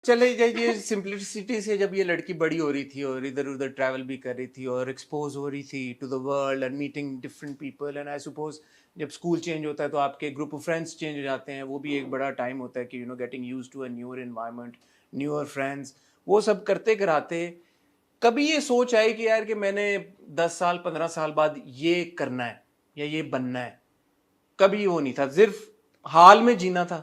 चले जाइए सिंपलिसिटी से, जब ये लड़की बड़ी हो रही थी और इधर उधर ट्रैवल भी कर रही थी और एक्सपोज हो रही थी to the world and meeting different people, and I suppose जब स्कूल चेंज होता है तो आपके ग्रुप ऑफ फ्रेंड्स चेंज हो जाते हैं, वो भी एक बड़ा टाइम होता है कि getting used to a newer environment, newer friends, वो सब करते कराते कभी ये सोच आई कि यार कि मैंने 10 साल 15 साल बाद ये करना है या ये बनना है? कभी वो नहीं था, सिर्फ हाल में जीना था।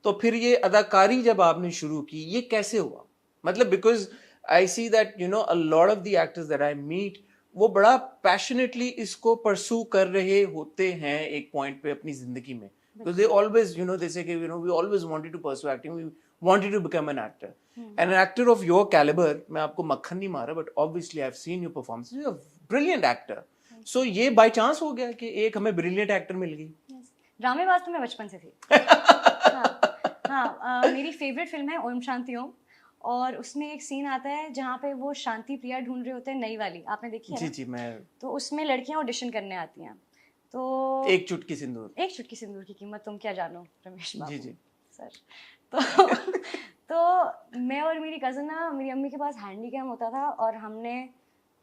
तो फिर ये अदाकारी जब आपने शुरू की, ये कैसे हुआ? मतलब because I see that a lot of the actors that I meet, वो बड़ा पैशनेटली इसको परसू कर रहे होते हैं एक पॉइंट पे अपनी जिंदगी में, because they always they say कि we always wanted to pursue acting, we wanted to become an actor, and an actor of your caliber, मैं आपको मक्खन नहीं मारा, but obviously I've seen your performances, you're a brilliant actor. So ये by chance हो गया कि एक हमें brilliant actor मिल गई? ड्रामेबाज तो मैं बचपन से थी। हाँ, मेरी फेवरेट फिल्म है ओम शांति ओम, और उसमें एक सीन आता है जहाँ पे वो शांति प्रिया ढूंढ रहे होते हैं, नई वाली, आपने देखी है जी ना? जी, मैं तो उसमें लड़कियां ऑडिशन करने आती हैं, तो एक चुटकी सिंदूर की कीमत तुम क्या जानो रमेश बाबू जी जी सर। तो तो मैं और मेरी कज़न ना, मेरी अम्मी के पास हैंडी कैम होता था, और हमने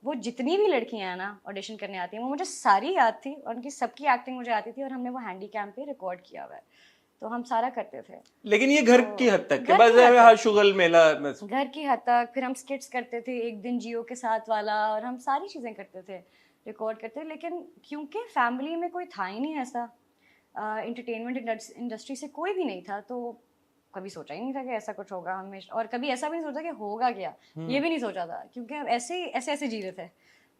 वो जितनी भी लड़कियां हैं ना ऑडिशन करने आती हैं, वो मुझे सारी याद थी और उनकी सबकी एक्टिंग मुझे आती थी, और हमने वो हैंडी कैम पे रिकॉर्ड किया हुआ है, तो हम सारा करते थे। लेकिन ये घर तो की हद तक के, घर बस की हद हाँ तक। शुगल मेला बस। घर की हद तक। फिर हम स्किट्स करते थे, एक दिन जियो के साथ वाला, और हम सारी चीज़ें करते थे, रिकॉर्ड करते थे। लेकिन क्योंकि फैमिली में कोई था ही नहीं ऐसा, एंटरटेनमेंट इंडस्ट्री से कोई भी नहीं था, तो कभी सोचा ही नहीं था कि ऐसा कुछ होगा हमेशा, और कभी ऐसा भी नहीं सोचा कि होगा क्या, ये भी नहीं सोचा था, क्योंकि हम ऐसे जी रहे थे,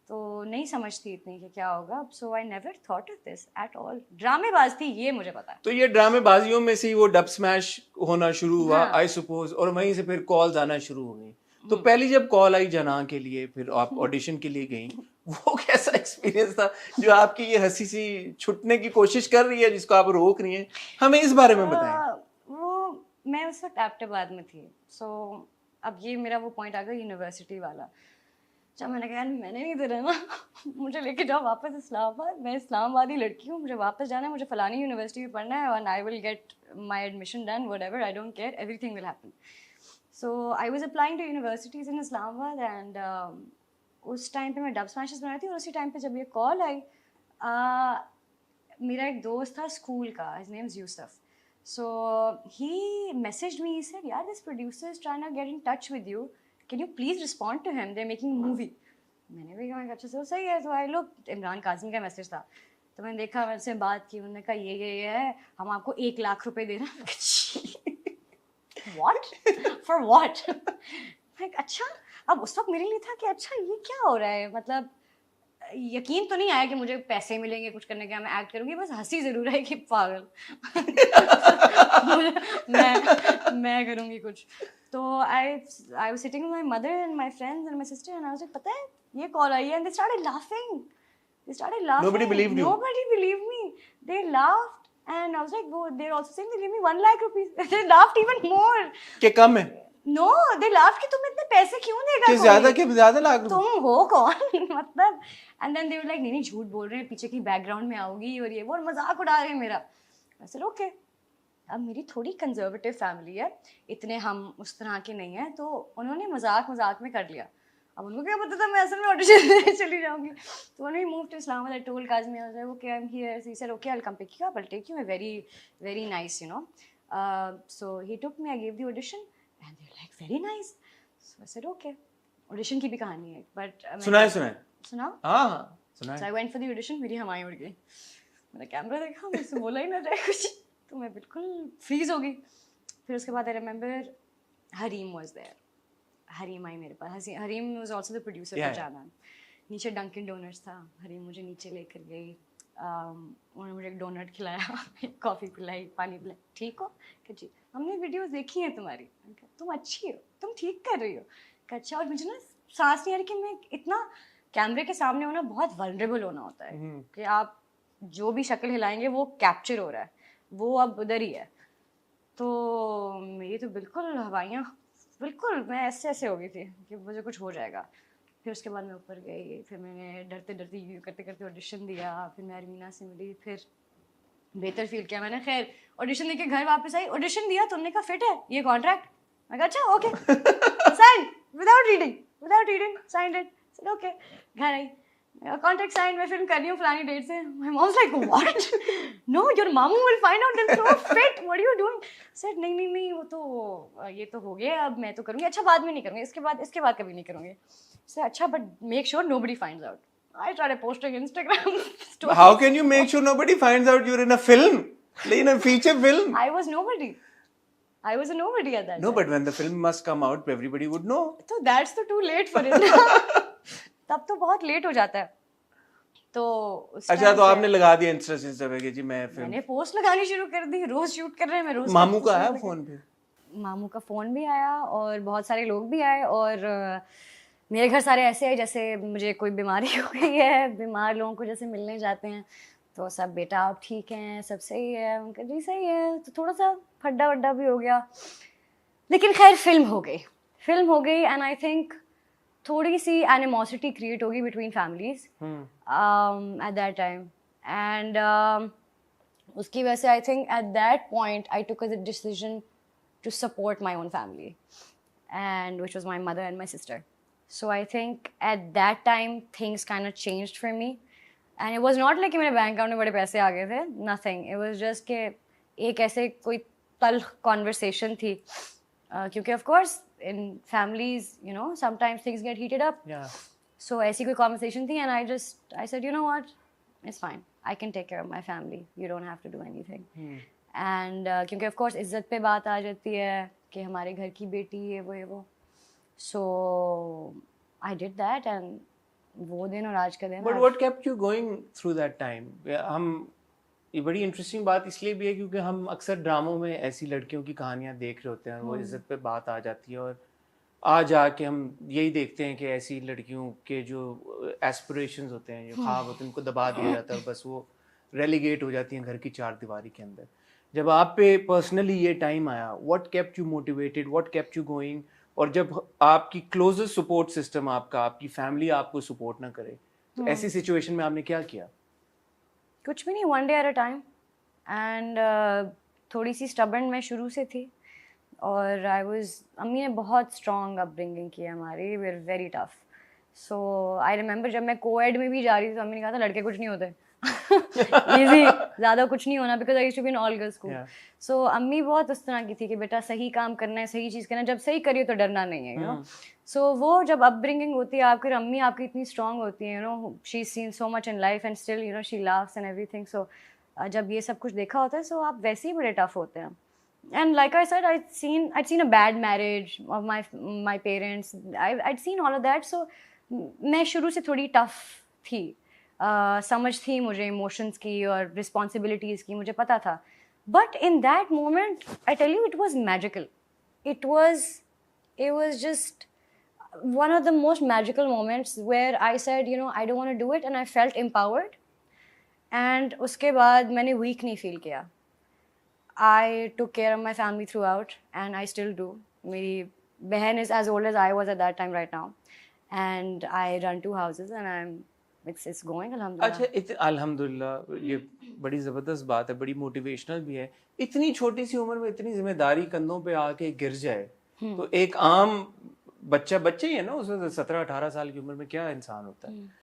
तो नहीं समझ थी इतनी कि क्या होगा। So I never thought of this at all. ड्रामेबाज थी ये मुझे पता है। तो ये ड्रामेबाजियों में से ही वो डब स्मैश होना शुरू हुआ, हाँ। आई सपोज, और वहीं से फिर कॉल्स आना शुरू हो गई। तो पहली जब कॉल आई जना के लिए, फिर आप ऑडिशन के लिए गई, वो कैसा एक्सपीरियंस था जो आपकी ये हंसी सी छुटने की कोशिश कर रही है, जिसको आप रोक रही हैं? हमें इस बारे में बताएं। वो मैं उस वक्त एबटाबाद में थी, सो अब ये मेरा वो पॉइंट आ गया यूनिवर्सिटी वाला, जब मैंने कहा मैंने नहीं देना ना मुझे लेके जाओ वापस इस्लामाबाद, मैं इस्लामाबादी लड़की हूँ, मुझे वापस जाना है, मुझे फलानी यूनिवर्सिटी में पढ़ना है, and I will get my admission done, whatever, I don't care, everything will happen. So I was applying to universities in Islamabad, and उस टाइम पे मैं डब स्मैशेस बनाई थी, और उसी टाइम पे जब ये कॉल आई, मेरा एक दोस्त था स्कूल का, his name is Yusuf, so he messaged me, he said yaar this producer is trying to get in touch with you, can you please respond to him, they're making a movie. मैंने भी कहा अच्छा तो सही है, तो I look, Imran Kazmi का message था, तो मैंने देखा, मैंने से बात की, उन्होंने कहा ये है, हम आपको 1 लाख रुपए दे रहे हैं। What for what? अच्छा, अब उस वक्त मेरे लिए था कि अच्छा ये क्या हो रहा है, मतलब यकीन तो नहीं आया कि मुझे पैसे मिलेंगे कुछ करने के, मैं एक्ट करूंगी, बस हंसी जरूर है कि पागल मैं करूंगी कुछ। तो I was sitting with my mother and my friends and my sister, and I was like पता है ये कॉल आई है, and they started laughing, Nobody believed you. nobody believed me, they laughed, and I was like, oh, they're also saying they give me 1 lakh rupees, they laughed even more कि कम है no, they laugh कि तुम इतने पैसे क्यों देगा कि ज्यादा लाख रुपए? तुम हो कौन मतलब, and then they were like नहीं झूठ बोल रहे हैं, पीछे की बैकग्राउंड में आओगी और ये वो, और मजाक उड़ा रहे हैं मेरा। मैं सेड ओके, अब मेरी थोड़ी कंजर्वेटिव फैमिली है, इतने हम उस तरह के नहीं हैं, तो उन्होंने मजाक में कर लिया। अब उनको क्या पता था मैं असल में ऑडिशन देने चली जाऊंगी। तो when we moved to Islamabad, I told Kazmi, I was like, okay, I'm here. So he said, okay, I'll come pick you up. I'll take you. Very, very nice, you know. So he took me. I gave the audition, and they were like, very nice. So I said, okay. Audition की भी कहानी है, but सुनाओ? हाँ सुनाए। So I went for the audition. मेरी हवाएं उड़ गई। मैंने कैमरा देखा, मुझसे बोला ही ना जाए कुछ, तो मैं बिल्कुल फ्रीज हो गई। फिर उसके बाद I remember Hareem was there. Hareem आई मेरे पास, Hareem was also the producer for Jaana. नीचे डंकिन डोनट्स था, हरीम मुझे नीचे लेकर गई, उन्होंने मुझे एक डोनट खिलाया, कॉफ़ी पिलाई, पानी पिलाई, ठीक हो? कि जी, हमने वीडियोस देखी हैं तुम्हारी, तुम अच्छी हो, तुम ठीक कर रही हो। अच्छा, और मुझे ना सांस नहीं आ रही कि मैं इतना कैमरे के सामने होना बहुत वल्नरेबल होना होता है, कि आप जो भी शक्ल हिलाएंगे वो कैप्चर हो रहा है, वो अब उधर ही है। तो मेरी तो बिल्कुल हवाइयाँ, बिल्कुल मैं ऐसे हो गई थी कि मुझे कुछ हो जाएगा। फिर उसके बाद मैं ऊपर गई, फिर मैंने डरते करते ऑडिशन दिया, फिर मैं अरमीना से मिली, फिर बेहतर फील किया मैंने। खैर ऑडिशन देके घर वापस आई, ऑडिशन दिया तो उन्होंने कहा फिट है ये कॉन्ट्रैक्ट। I got अच्छा okay signed without reading signed it said okay घर आई कॉन्ट्रैक्ट साइन मैं फिल्म कर रही हूँ फलानी डेट से my mom's like what no your मामू will find out and throw fit what are you doing said नहीं वो तो ये तो हो गया अब मैं तो करूँगी अच्छा बाद में नहीं करूँगी इसके बाद कभी नहीं करूँगी से अच्छा but make sure nobody finds out I tried posting Instagram stories. How can you make sure nobody finds out you're in a film? Like in a feature film? I was nobody. I was a nobody at that No, time. but when the film must come out, everybody would know. So that's तो too late for it. तब तो बहुत late हो जाता है तो अच्छा तो आपने लगा दिया इंस्टा पे कि जी मैं फिल्म मैंने पोस्ट लगानी शुरू कर दी रोज शूट कर रहे हैं मैं रोज मामू का आया फोन पे मामू का फोन भी आया और बहुत सारे लोग भी आए और मेरे घर सारे ऐसे है जैसे मुझे कोई बीमारी हो गई है बीमार लोगों को जैसे मिलने जाते हैं तो सब बेटा आप ठीक हैं सब सही है उनका जी सही है तो थोड़ा सा फड्डा वड्डा भी हो गया लेकिन खैर फिल्म हो गई एंड आई थिंक थोड़ी सी एनिमोसिटी क्रिएट होगी between families at that time and उसकी वजह से I think at that point I took a decision to support my own family and which was my mother and my sister So I think at that time things kind of changed for me, and it was not like कि मेरे bank account में बड़े पैसे आ गए थे. Nothing. It was just कि एक ऐसे कोई तल्ख conversation थी, क्योंकि of course in families you know sometimes things get heated up. Yeah. So ऐसी कोई conversation थी and I said you know what, it's fine. I can take care of my family. You don't have to do anything. And क्योंकि of course इज्जत पे बात आ जाती है कि हमारे घर की बेटी है वो. So I did that and वो दिन और आज का दिन But what kept you going through that time? हम ये बड़ी इंटरेस्टिंग बात इसलिए भी है क्योंकि हम अक्सर ड्रामों में ऐसी लड़कियों की कहानियाँ देख रहे होते हैं वो इज्जत पे बात आ जाती है और आ जाके हम यही देखते हैं कि ऐसी लड़कियों के जो एस्पिरेशंस होते हैं जो ख्वाब होते हैं उनको दबा दिया जाता है और बस वो रेलीगेट हो जाती हैं घर की चार दीवारी के अंदर. जब आप पे पर्सनली ये टाइम आया what kept you motivated what kept you going और जब आपकी क्लोजेस्ट सपोर्ट सिस्टम आपकी फैमिली आपको सपोर्ट ना करे तो ऐसी सिचुएशन में आपने क्या किया? कुछ भी नहीं one day at a time and थोड़ी सी stubborn मैं शुरू से थी और अम्मी ने बहुत strong upbringing की है हमारी we were very tough so I remember जब मैं co-ed में भी जा रही थी तो अम्मी ने कहा था लड़के कुछ नहीं होते easy ज़्यादा कुछ नहीं होना because I used to be in all girls school. So अम्मी बहुत उस तरह की थी कि बेटा सही काम करना है सही चीज़ करना है जब सही करिए तो डरना नहीं है you know. So वो जब upbringing होती है आपकी अम्मी आपकी इतनी strong होती है you know she's seen so much in life and still you know she laughs and everything so जब ये सब कुछ देखा होता है so आप वैसे ही बड़े tough होते हैं. And like I said I'd seen a bad marriage of my parents I'd seen all of that so मैं शुरू से थोड़ी tough थी. समझ थी मुझे इमोशंस की और रिस्पॉन्सिबिलिटीज़ की मुझे पता था but in that moment I tell you it was magical it was just one of the most magical moments where I said you know I don't want to do it and I felt empowered and उसके बाद मैंने weak नहीं feel किया. I took care of my family throughout and I still do. मेरी बहन is as old as I was at that time right now and I run 2 houses and it's going अल्हम्दुलिल्लाह. अच्छा अल्हम्दुलिल्लाह ये बड़ी ज़बरदस्त बात है बड़ी मोटिवेशनल भी है. इतनी छोटी सी उम्र में इतनी जिम्मेदारी कंधों पे आके गिर जाए तो एक आम बच्चे ही है ना उसमें 17-18 साल की उम्र में क्या इंसान होता है